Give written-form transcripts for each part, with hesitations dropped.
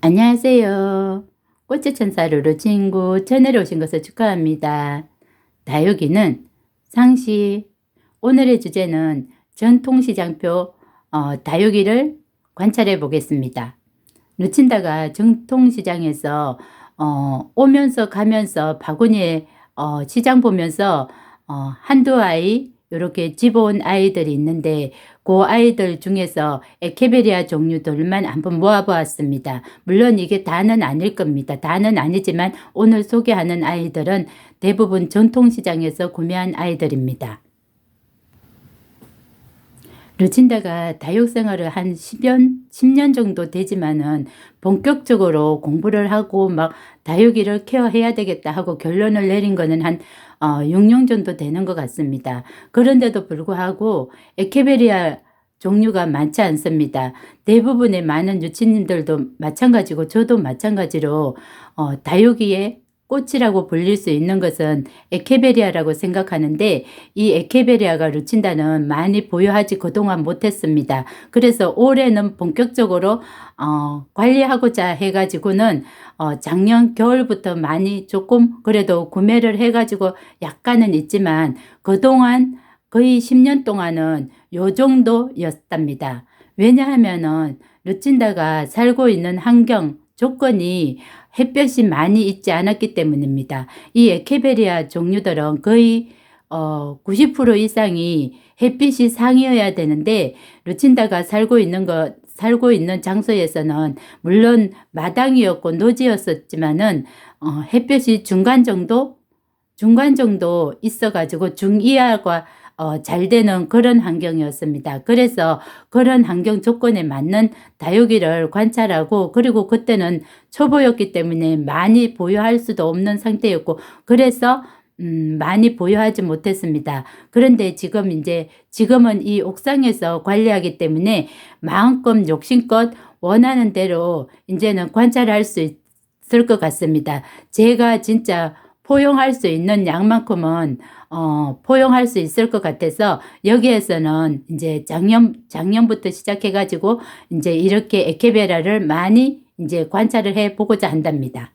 안녕하세요. 꽃의 천사 루루 친구 채널에 오신 것을 축하합니다. 다육이는 상시. 오늘의 주제는 전통시장표 다육이를 관찰해 보겠습니다. 루친다가 전통시장에서 오면서 가면서 바구니에 시장 보면서 한두 아이 이렇게 집어온 아이들이 있는데 그 아이들 중에서 에케베리아 종류들만 한번 모아보았습니다. 물론 이게 다는 아닐 겁니다. 다는 아니지만 오늘 소개하는 아이들은 대부분 전통시장에서 구매한 아이들입니다. 루친다가 다육생활을 한 10년 정도 되지만은 본격적으로 공부를 하고 막 다육이를 케어해야 되겠다 하고 결론을 내린 거는 한 6년 정도 되는 것 같습니다. 그런데도 불구하고 에케베리아 종류가 많지 않습니다. 대부분의 많은 유치님들도 마찬가지고 저도 마찬가지로 다육이의 꽃이라고 불릴 수 있는 것은 에케베리아라고 생각하는데 이 에케베리아가 루친다는 많이 보유하지 그동안 못했습니다. 그래서 올해는 본격적으로 관리하고자 해가지고는 작년 겨울부터 많이 조금 그래도 구매를 해가지고 약간은 있지만 그동안 거의 10년 동안은 요 정도였답니다. 왜냐하면은 루친다가 살고 있는 환경 조건이 햇볕이 많이 있지 않았기 때문입니다. 이 에케베리아 종류들은 거의 90% 이상이 햇빛이 상이어야 되는데 루친다가 살고 있는 장소에서는 물론 마당이었고 노지였었지만은 햇볕이 중간 정도 있어가지고 중이하가 잘 되는 그런 환경이었습니다. 그래서 그런 환경 조건에 맞는 다육이를 관찰하고 그리고 그때는 초보였기 때문에 많이 보유할 수도 없는 상태였고 그래서 많이 보유하지 못했습니다. 그런데 지금은 이 옥상에서 관리하기 때문에 마음껏 욕심껏 원하는 대로 이제는 관찰할 수 있을 것 같습니다. 제가 진짜 포용할 수 있는 양만큼은 포용할 수 있을 것 같아서 여기에서는 이제 작년부터 시작해가지고 이제 이렇게 에케베라를 많이 이제 관찰을 해 보고자 한답니다.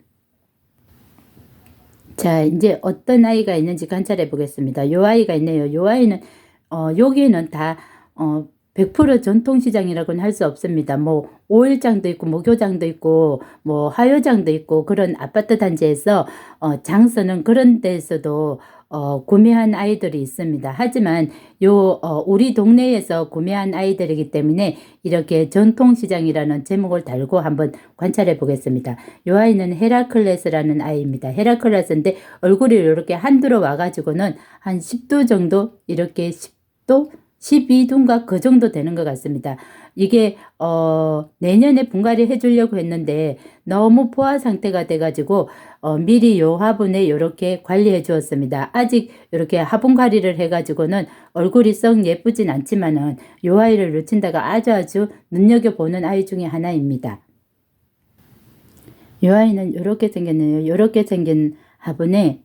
자, 이제 어떤 아이가 있는지 관찰해 보겠습니다. 요 아이가 있네요. 요 아이는, 여기는 다, 100% 전통시장이라고는 할 수 없습니다. 뭐, 오일장도 있고, 목요장도 있고, 뭐, 화요장도 있고, 그런 아파트 단지에서, 장서는 그런 데서도, 구매한 아이들이 있습니다. 하지만 우리 동네에서 구매한 아이들이기 때문에 이렇게 전통시장이라는 제목을 달고 한번 관찰해 보겠습니다. 요 아이는 헤라클레스라는 아이입니다. 헤라클레스인데 얼굴이 이렇게 한두로 와가지고는 한 10도 정도 이렇게 10도 12도인가 그 정도 되는 것 같습니다. 이게 내년에 분갈이 해주려고 했는데 너무 포화 상태가 돼가지고 미리 요 화분에 이렇게 관리해 주었습니다. 아직 이렇게 화분 관리를 해가지고는 얼굴이 썩 예쁘진 않지만은 요 아이를 놓친다가 아주 눈여겨보는 아이 중에 하나입니다. 요 아이는 이렇게 생겼네요. 이렇게 생긴 화분에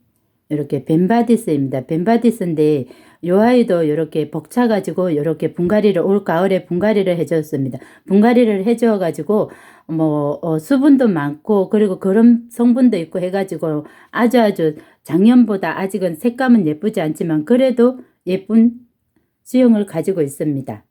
이렇게 벤바디스입니다. 벤바디스인데 요 아이도 이렇게 벅차가지고 이렇게 분갈이를 올 가을에 분갈이를 해줬습니다. 분갈이를 해줘가지고 뭐 수분도 많고 그리고 그런 성분도 있고 해가지고 아주 작년보다 아직은 색감은 예쁘지 않지만 그래도 예쁜 수영을 가지고 있습니다.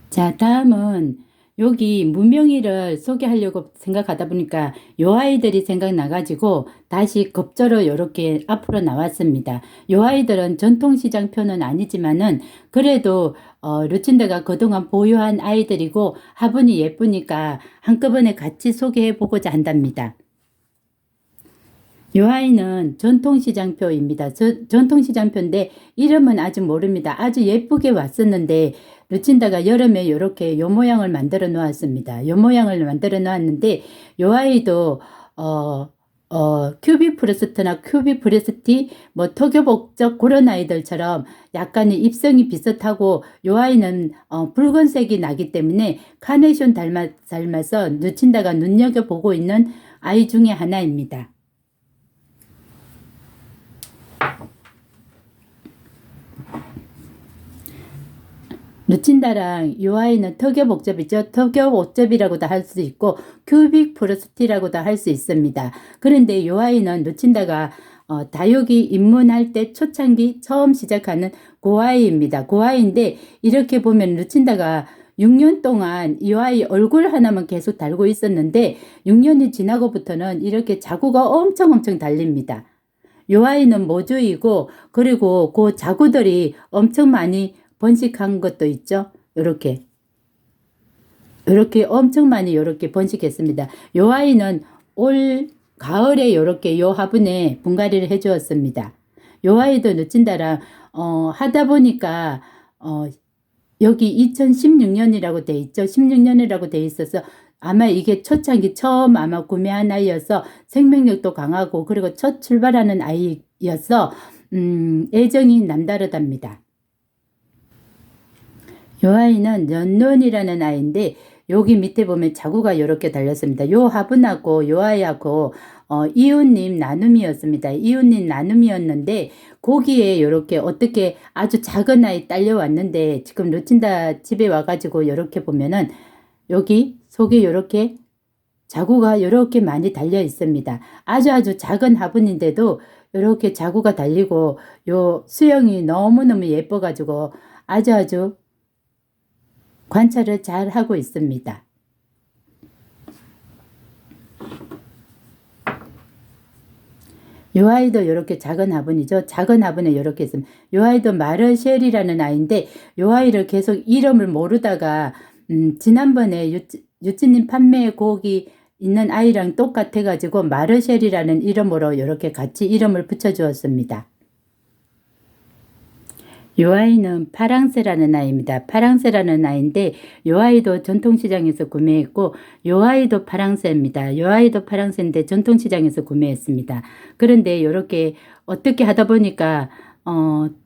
자, 다음은 여기 문명이를 소개하려고 생각하다 보니까 요 아이들이 생각나가지고 다시 급조로 이렇게 앞으로 나왔습니다. 요 아이들은 전통시장표는 아니지만은 그래도 루친드가 그동안 보유한 아이들이고 화분이 예쁘니까 한꺼번에 같이 소개해 보고자 한답니다. 요 아이는 전통시장표입니다. 전통시장표인데 이름은 아직 모릅니다. 아주 예쁘게 왔었는데 루친다가 여름에 이렇게 요 모양을 만들어 놓았습니다. 요 모양을 만들어 놓았는데 요 아이도 큐비프레스트나 큐비프레스티 뭐 토교복적 그런 아이들처럼 약간의 입성이 비슷하고 요 아이는 붉은색이 나기 때문에 카네이션 닮아서 루친다가 눈여겨보고 있는 아이 중에 하나입니다. 루친다랑 요 아이는 턱엽옥접이죠. 턱엽옥접이라고도 할 수 있고 큐빅 프로스티라고도 할 수 있습니다. 그런데 요 아이는 루친다가 다육이 입문할 때 초창기 처음 시작하는 그 아이입니다. 그 아이인데 이렇게 보면 루친다가 6년 동안 이 아이 얼굴 하나만 계속 달고 있었는데 6년이 지나고부터는 이렇게 자구가 엄청 달립니다. 요 아이는 모주이고 그리고 그 자구들이 엄청 많이 번식한 것도 있죠. 요렇게 엄청 많이 요렇게 번식했습니다. 요 아이는 올 가을에 요렇게 요 화분에 분갈이를 해 주었습니다. 요 아이도 누친다랑 하다 보니까 여기 2016년이라고 돼 있죠. 16년이라고 돼 있어서 아마 이게 초창기 처음 아마 구매한 아이여서 생명력도 강하고 그리고 첫 출발하는 아이여서 애정이 남다르답니다. 요 아이는 연론이라는 아이인데 여기 밑에 보면 자구가 이렇게 달렸습니다. 요 화분하고 요 아이하고 이웃님 나눔이었습니다. 이웃님 나눔이었는데 거기에 이렇게 어떻게 아주 작은 아이 딸려왔는데 지금 루친다 집에 와가지고 이렇게 보면은 여기 속에 이렇게 자구가 이렇게 많이 달려 있습니다. 아주 작은 화분인데도 이렇게 자구가 달리고 요 수영이 너무너무 예뻐가지고 아주 관찰을 잘 하고 있습니다. 요 아이도 이렇게 작은 화분이죠. 작은 화분에 이렇게 있습니다. 요 아이도 마르쉘이라는 아이인데 요 아이를 계속 이름을 모르다가 지난번에 유치님 판매 곡이 있는 아이랑 똑같아 가지고 마르쉘이라는 이름으로 이렇게 같이 이름을 붙여 주었습니다. 요 아이는 파랑새라는 아이입니다. 파랑새라는 아이인데 요 아이도 전통시장에서 구매했고 요 아이도 파랑새입니다. 요 아이도 파랑새인데 전통시장에서 구매했습니다. 그런데 이렇게 어떻게 하다 보니까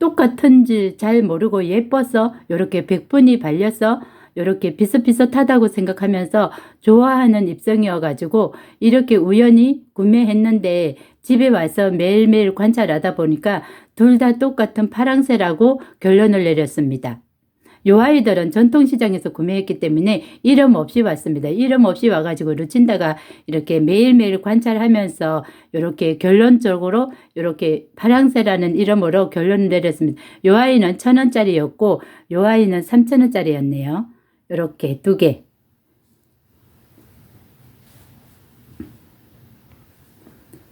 똑같은지 잘 모르고 예뻐서 이렇게 백분이 발려서 이렇게 비슷비슷하다고 생각하면서 좋아하는 입성이어 가지고 이렇게 우연히 구매했는데 집에 와서 매일매일 관찰하다 보니까 둘 다 똑같은 파랑새라고 결론을 내렸습니다. 요 아이들은 전통시장에서 구매했기 때문에 이름 없이 왔습니다. 이름 없이 와가지고 루친다가 이렇게 매일매일 관찰하면서 이렇게 결론적으로 이렇게 파랑새라는 이름으로 결론을 내렸습니다. 요 아이는 1,000원짜리였고 요 아이는 3,000원짜리였네요. 이렇게 두 개.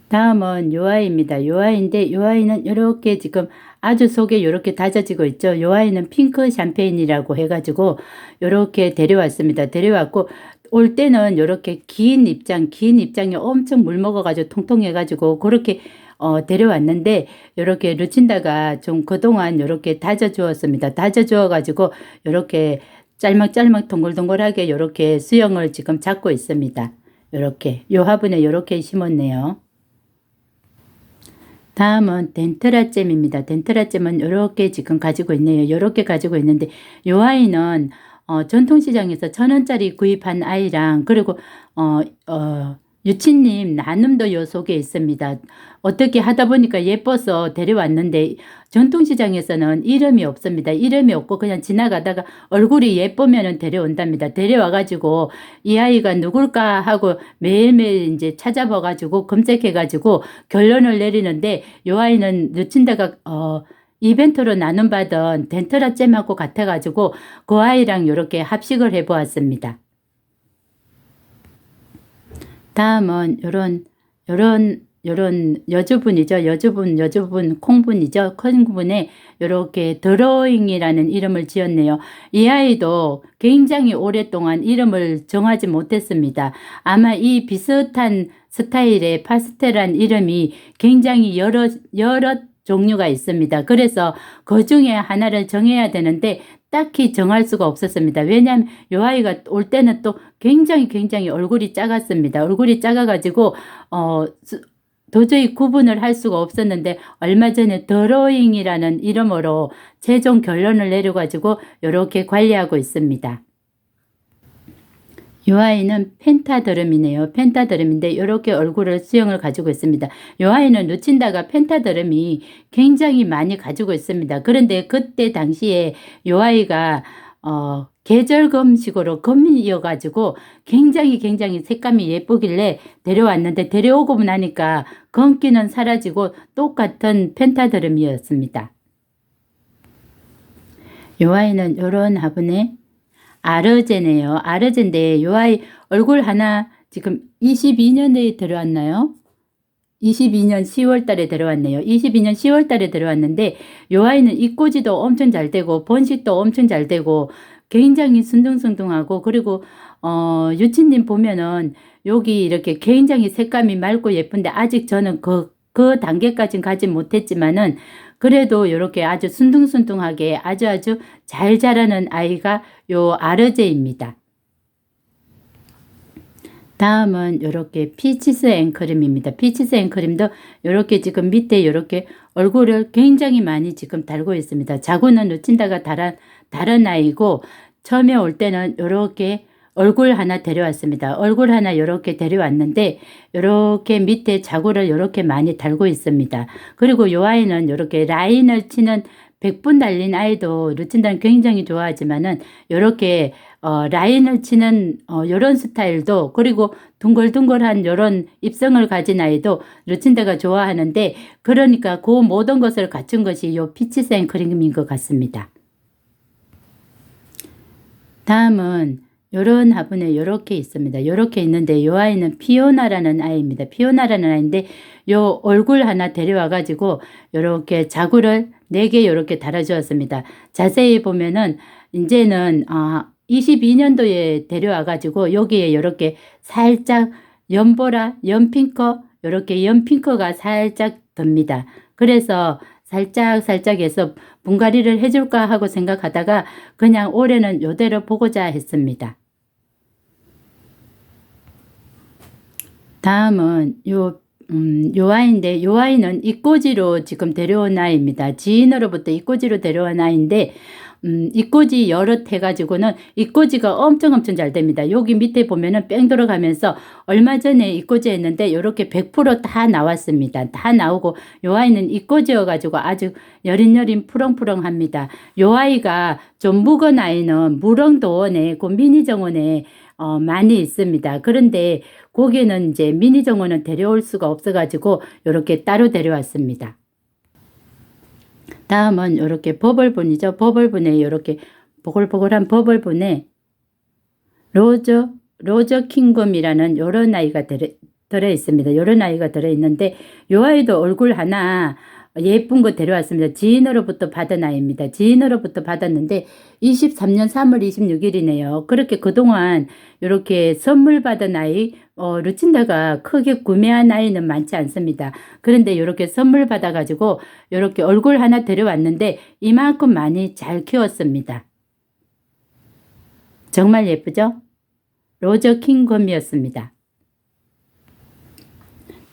다음은 요 아이입니다. 요 아이인데 요 아이는 이렇게 지금 아주 속에 이렇게 다져지고 있죠. 요 아이는 핑크 샴페인이라고 해가지고 이렇게 데려왔습니다. 데려왔고 올 때는 이렇게 긴 입장이 엄청 물 먹어가지고 통통해가지고 그렇게 데려왔는데 이렇게 루친다가 좀 그동안 이렇게 다져 주었습니다. 다져 주어가지고 이렇게 짤막짤막 동글동글하게 이렇게 수영을 지금 잡고 있습니다. 이렇게 요 화분에 이렇게 심었네요. 다음은 덴트라잼입니다. 덴트라잼은 이렇게 지금 가지고 있네요. 이렇게 가지고 있는데 요 아이는 전통시장에서 1,000원짜리 구입한 아이랑 그리고 유치님 나눔도 요 속에 있습니다. 어떻게 하다 보니까 예뻐서 데려왔는데 전통시장에서는 이름이 없습니다. 이름이 없고 그냥 지나가다가 얼굴이 예쁘면은 데려온답니다. 데려와가지고 이 아이가 누굴까 하고 매일매일 이제 찾아봐가지고 검색해가지고 결론을 내리는데 요 아이는 루친다가 이벤트로 나눔받은 덴트라잼하고 같아가지고 그 아이랑 이렇게 합식을 해보았습니다. 다음은 요런 여주분이죠. 여주분 콩분이죠. 콩분에 요렇게 드로잉이라는 이름을 지었네요. 이 아이도 굉장히 오랫동안 이름을 정하지 못했습니다. 아마 이 비슷한 스타일의 파스텔한 이름이 굉장히 여러 종류가 있습니다. 그래서 그 중에 하나를 정해야 되는데 딱히 정할 수가 없었습니다. 왜냐하면 이 아이가 올 때는 또 굉장히 얼굴이 작았습니다. 얼굴이 작아가지고 도저히 구분을 할 수가 없었는데 얼마 전에 드로잉이라는 이름으로 최종 결론을 내려가지고 이렇게 관리하고 있습니다. 이 아이는 펜타드럼이네요. 펜타드럼인데 이렇게 얼굴을 수영을 가지고 있습니다. 이 아이는 루친다가 펜타드럼이 굉장히 많이 가지고 있습니다. 그런데 그때 당시에 이 아이가 계절금식으로 금이어가지고 굉장히 색감이 예쁘길래 데려왔는데 데려오고 나니까 검기는 사라지고 똑같은 펜타드럼이었습니다. 요 아이는 요런 화분에 아르제네요. 아르제인데 요 아이 얼굴 하나 지금 22년에 들어왔나요? 22년 10월 달에 들어왔네요. 22년 10월 달에 들어왔는데 요 아이는 입꼬지도 엄청 잘 되고 번식도 엄청 잘 되고 굉장히 순둥순둥하고 그리고 유치님 보면은 여기 이렇게 굉장히 색감이 맑고 예쁜데 아직 저는 그 단계까지는 가지 못했지만은 그래도 이렇게 아주 순둥순둥하게 아주 잘 자라는 아이가 요 아르제입니다. 다음은 이렇게 피치스 앵크림입니다. 피치스 앵크림도 이렇게 지금 밑에 이렇게 얼굴을 굉장히 많이 지금 달고 있습니다. 자구는 루친다가 다른 아이고 처음에 올 때는 이렇게 얼굴 하나 데려왔습니다. 얼굴 하나 이렇게 데려왔는데 이렇게 밑에 자구를 이렇게 많이 달고 있습니다. 그리고 이 아이는 이렇게 라인을 치는 100분 달린 아이도 루친다는 굉장히 좋아하지만은 이렇게 라인을 치는 요런 스타일도 그리고 둥글둥글한 요런 입성을 가진 아이도 루친다가 좋아하는데 그러니까 그 모든 것을 갖춘 것이 요 피치생 크림인 것 같습니다. 다음은 요런 화분에 요렇게 있습니다. 요렇게 있는데 요 아이는 피오나라는 아이입니다. 피오나라는 아이인데 요 얼굴 하나 데려와 가지고 요렇게 자구를 4개 요렇게 달아주었습니다. 자세히 보면은 이제는 22년도에 데려와 가지고 여기에 요렇게 살짝 연보라, 연핑크 요렇게 연핑크가 살짝 듭니다. 그래서 살짝 해서 분갈이를 해줄까 하고 생각하다가 그냥 올해는 요대로 보고자 했습니다. 다음은 요 아이인데 요 아이는 입꼬지로 지금 데려온 아이입니다. 지인으로부터 입꼬지로 데려온 아이인데 입꼬지 여럿 해가지고는 입꼬지가 엄청 잘 됩니다. 여기 밑에 보면은 뺑 돌아가면서 얼마 전에 입꼬지 했는데 요렇게 100%다 나왔습니다. 다 나오고 요 아이는 입꼬지여가지고 아주 여린 푸렁푸렁합니다. 요 아이가 좀 묵은 아이는 무릉도원에 그 미니정원에 많이 있습니다. 그런데 거기는 이제 미니정원은 데려올 수가 없어가지고 요렇게 따로 데려왔습니다. 다음은 이렇게 버블분이죠. 버블분에 이렇게 보글보글한 버블분에 로저 킹검이라는 요런 아이가 들어 있습니다. 요런 아이가 들어 있는데 요 아이도 얼굴 하나 예쁜 거 데려왔습니다. 지인으로부터 받은 아이입니다. 지인으로부터 받았는데 23년 3월 26일이네요. 그렇게 그동안 이렇게 선물 받은 아이 루친다가 크게 구매한 아이는 많지 않습니다. 그런데 이렇게 선물 받아가지고 이렇게 얼굴 하나 데려왔는데 이만큼 많이 잘 키웠습니다. 정말 예쁘죠? 로저 킹검이었습니다.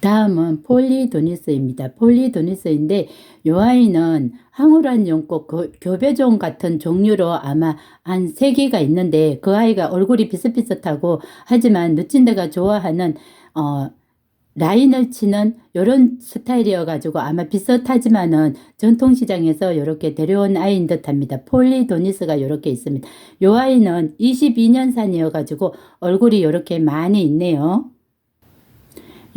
다음은 폴리도니스입니다. 폴리도니스인데 요 아이는 황홀한 연꽃 교배종 같은 종류로 아마 한 3개가 있는데 그 아이가 얼굴이 비슷비슷하고 하지만 누친다가 좋아하는 라인을 치는 요런 스타일이어 가지고 아마 비슷하지만은 전통시장에서 요렇게 데려온 아이인 듯 합니다. 폴리도니스가 요렇게 있습니다. 요 아이는 22년산이어 가지고 얼굴이 요렇게 많이 있네요.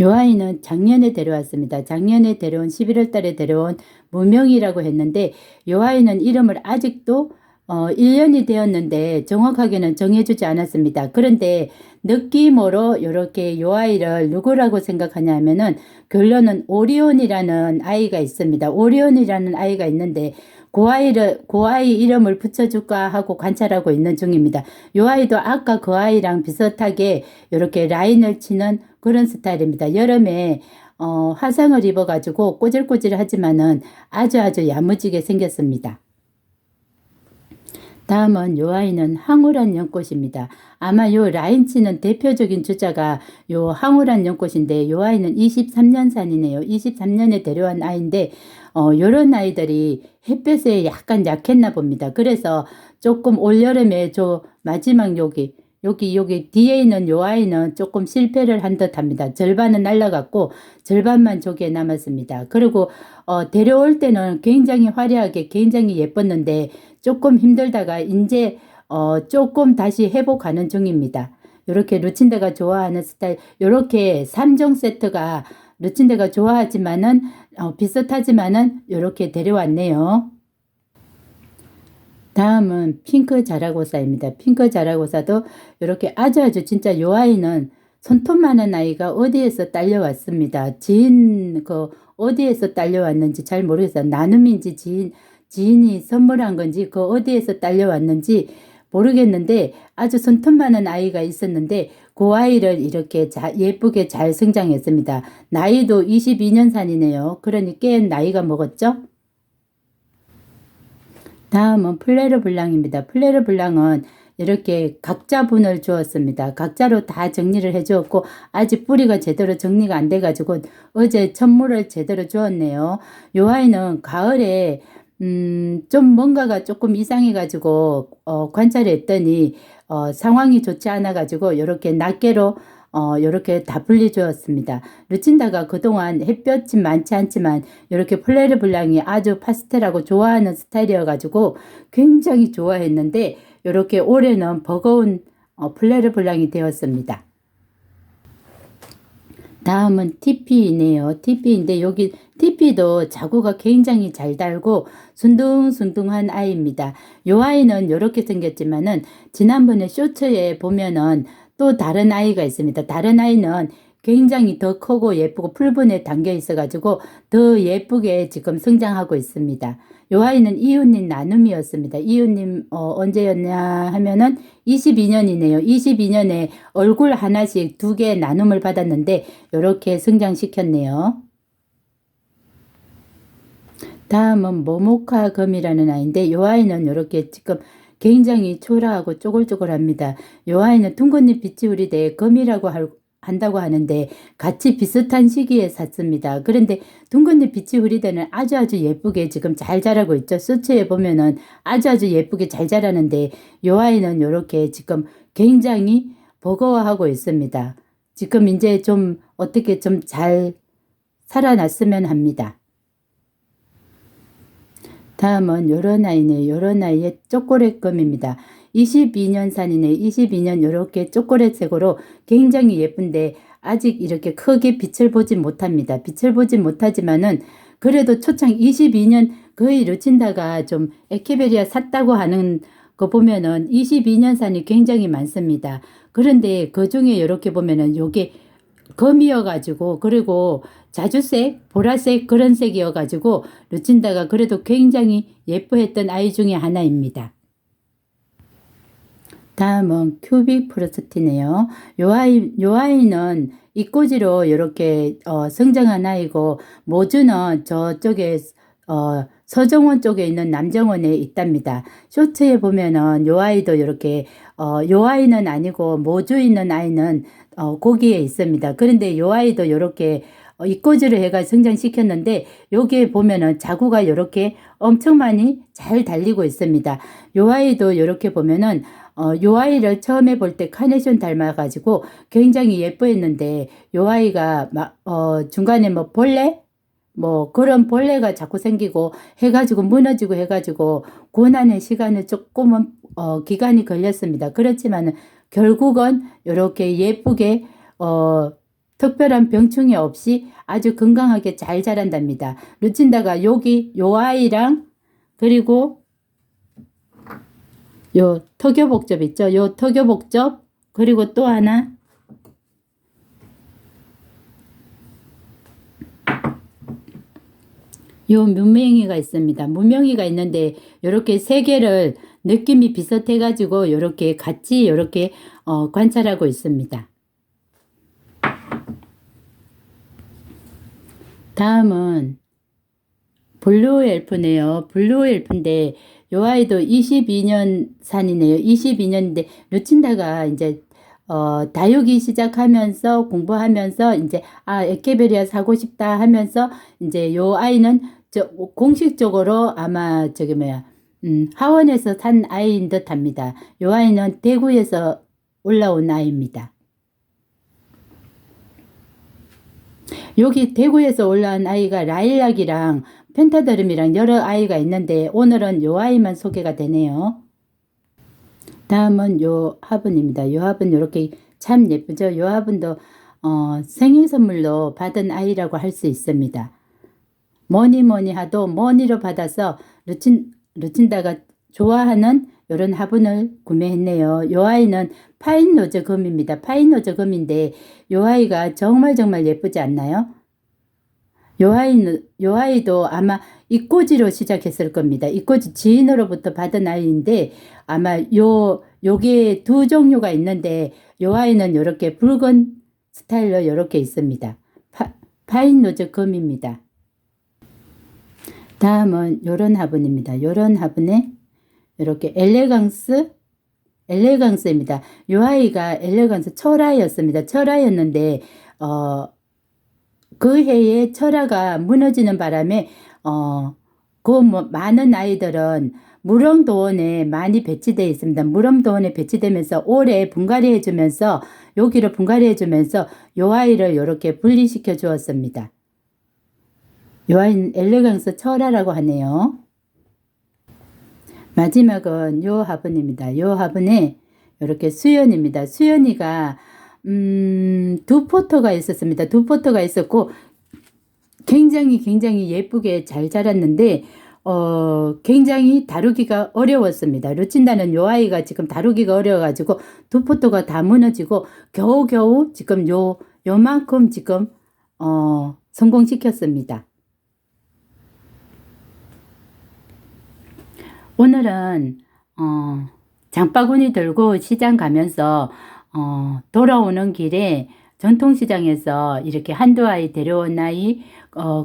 요 아이는 작년에 데려왔습니다. 작년에 데려온 11월 달에 데려온 무명이라고 했는데 요 아이는 이름을 아직도 1년이 되었는데 정확하게는 정해주지 않았습니다. 그런데 느낌으로 이렇게 요 아이를 누구라고 생각하냐면은 결론은 오리온이라는 아이가 있습니다. 오리온이라는 아이가 있는데 그 아이 이름을 붙여줄까 하고 관찰하고 있는 중입니다. 요 아이도 아까 그 아이랑 비슷하게 이렇게 라인을 치는 그런 스타일입니다. 여름에 화상을 입어가지고 꼬질꼬질하지만은 아주 야무지게 생겼습니다. 다음은 요 아이는 황홀한 연꽃입니다. 아마 요 라인 치는 대표적인 주자가 요 황홀한 연꽃인데 요 아이는 23년산이네요. 23년에 데려온 아이인데 요런 아이들이 햇볕에 약간 약했나 봅니다. 그래서 조금 올여름에 저 마지막 여기 뒤에 있는 요 아이는 조금 실패를 한 듯 합니다. 절반은 날라갔고 절반만 저기에 남았습니다. 그리고 데려올 때는 굉장히 화려하게 굉장히 예뻤는데 조금 힘들다가 이제 조금 다시 회복하는 중입니다. 이렇게 루친다가 좋아하는 스타일, 이렇게 3종 세트가 루친다가 좋아하지만은 비슷하지만은 이렇게 데려왔네요. 다음은 핑크 자라고사입니다. 핑크 자라고사도 이렇게 아주 진짜 요 아이는 손톱만한 아이가 어디에서 딸려왔습니다. 어디에서 딸려왔는지 잘 모르겠어요. 나눔인지 지인이 선물한 건지 어디에서 딸려왔는지 모르겠는데 아주 손톱만한 아이가 있었는데 그 아이를 이렇게 예쁘게 잘 성장했습니다. 나이도 22년산이네요. 그러니 꽤 나이가 먹었죠? 다음은 플레르 블랑입니다. 플레르 블랑은 이렇게 각자분을 주었습니다. 각자로 다 정리를 해 주었고 아직 뿌리가 제대로 정리가 안 돼 가지고 어제 천물을 제대로 주었네요. 요 아이는 가을에 좀 뭔가가 조금 이상해 가지고 관찰했더니 상황이 좋지 않아 가지고 이렇게 낱개로 이렇게 다 분리주었습니다. 루친다가 그동안 햇볕이 많지 않지만 이렇게 플레르 블랑이 아주 파스텔하고 좋아하는 스타일이어가지고 굉장히 좋아했는데 이렇게 올해는 버거운 플레르 블랑이 되었습니다. 다음은 TP이네요. TP인데 여기 TP도 자구가 굉장히 잘 달고 순둥순둥한 아이입니다. 요 아이는 이렇게 생겼지만은 지난번에 쇼츠에 보면은 또 다른 아이가 있습니다. 다른 아이는 굉장히 더 크고 예쁘고 풀분에 담겨 있어가지고 더 예쁘게 지금 성장하고 있습니다. 요 아이는 이웃님 나눔이었습니다. 이웃님 언제였냐 하면은 22년이네요. 22년에 얼굴 하나씩 2개 나눔을 받았는데 이렇게 성장시켰네요. 다음은 모모카 검이라는 아이인데 요 아이는 이렇게 지금 굉장히 초라하고 쪼글쪼글합니다. 요 아이는 둥근잎 비치우리대 검이라고 한다고 하는데 같이 비슷한 시기에 샀습니다. 그런데 둥근잎 비치우리대는 아주 예쁘게 지금 잘 자라고 있죠. 수치에 보면은 아주 예쁘게 잘 자라는데 요 아이는 이렇게 지금 굉장히 버거워하고 있습니다. 지금 이제 좀 어떻게 좀 잘 살아났으면 합니다. 다음은 요런 아이네. 요런 아이의 초콜릿검입니다. 22년산이네. 22년 요렇게 초콜릿색으로 굉장히 예쁜데 아직 이렇게 크게 빛을 보지 못합니다. 빛을 보지 못하지만은 그래도 초창 22년 거의 루친다가 좀 에케베리아 샀다고 하는 거 보면은 22년산이 굉장히 많습니다. 그런데 그 중에 이렇게 보면은 요게 검이어가지고 그리고 자주색, 보라색 그런 색이어가지고 루친다가 그래도 굉장히 예뻐했던 아이 중에 하나입니다. 다음은 큐빅 프로스티네요. 요 아이는 이꼬지로 이렇게 성장한 아이고 모주는 저쪽에 서정원 쪽에 있는 남정원에 있답니다. 쇼츠에 보면은 요 아이도 이렇게 요 아이는 아니고 모주 있는 아이는 거기에 있습니다. 그런데 요 아이도 이렇게 이꼬지를 해가 성장시켰는데 여기에 보면은 자구가 이렇게 엄청 많이 잘 달리고 있습니다. 요 아이도 이렇게 보면은 요 아이를 처음에 볼 때 카네이션 닮아가지고 굉장히 예뻐했는데 요 아이가 막 중간에 뭐 벌레 뭐 그런 벌레가 자꾸 생기고 해가지고 무너지고 해가지고 고난의 시간을 조금은 기간이 걸렸습니다. 그렇지만 결국은 이렇게 예쁘게 특별한 병충해 없이 아주 건강하게 잘 자란답니다. 루친다가 여기 요 아이랑 그리고 요 턱여복접 있죠. 요 턱여복접 그리고 또 하나 요 문명이가 있습니다. 문명이가 있는데 요렇게 세 개를 느낌이 비슷해 가지고 요렇게 같이 요렇게 관찰하고 있습니다. 다음은 블루 엘프네요. 블루 엘프인데 요 아이도 22년 산이네요. 22년인데 루친다가 이제 다육이 시작하면서 공부하면서 이제 에케베리아 사고 싶다 하면서 이제 요 아이는 공식적으로 아마 하원에서 산 아이인 듯 합니다. 요 아이는 대구에서 올라온 아이입니다. 여기 대구에서 올라온 아이가 라일락이랑 펜타더름이랑 여러 아이가 있는데 오늘은 요 아이만 소개가 되네요. 다음은 요 화분입니다. 요 화분 이렇게 참 예쁘죠? 요 화분도 생일 선물로 받은 아이라고 할 수 있습니다. 뭐니 뭐니 하도 뭐니로 받아서 루친다가 좋아하는 이런 화분을 구매했네요. 요 아이는 파인 로즈 금입니다. 파인 로즈 금인데 요 아이가 정말 정말 예쁘지 않나요? 요 아이도 아마 이꼬지로 시작했을 겁니다. 이꼬지 지인으로부터 받은 아이인데 아마 요게 두 종류가 있는데 요 아이는 이렇게 붉은 스타일로 이렇게 있습니다. 파인 로즈 금입니다. 다음은 요런 화분입니다. 요런 화분에 이렇게 엘레강스입니다. 요 아이가 엘레강스 철화였습니다. 철화였는데 그 해에 철화가 무너지는 바람에 많은 아이들은 무릉도원에 많이 배치되어 있습니다. 무릉도원에 배치되면서 올해 분갈이 해주면서 여기를 분갈이 해주면서 요 아이를 이렇게 분리시켜 주었습니다. 요 아이는 엘레강스 철화라고 하네요. 마지막은 요 화분입니다. 요 화분에 이렇게 수연입니다. 수연이가 두 포터가 있었습니다. 두 포터가 있었고 굉장히 예쁘게 잘 자랐는데 굉장히 다루기가 어려웠습니다. 루친다는 요 아이가 지금 다루기가 어려워가지고 두 포터가 다 무너지고 겨우겨우 지금 요만큼 지금 성공시켰습니다. 오늘은 장바구니 들고 시장 가면서 돌아오는 길에 전통시장에서 이렇게 한두 아이 데려온 아이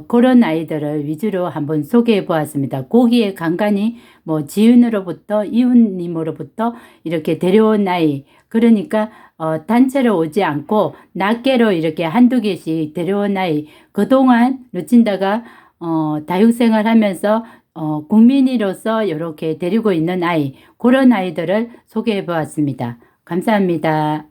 그런 아이들을 위주로 한번 소개해 보았습니다. 고기에 간간히 뭐 지인으로부터 이웃님으로부터 이렇게 데려온 아이, 그러니까 단체로 오지 않고 낱개로 이렇게 한두 개씩 데려온 아이, 그동안 루친다가 다육생활 하면서 국민이로서 이렇게 데리고 있는 아이, 그런 아이들을 소개해 보았습니다. 감사합니다.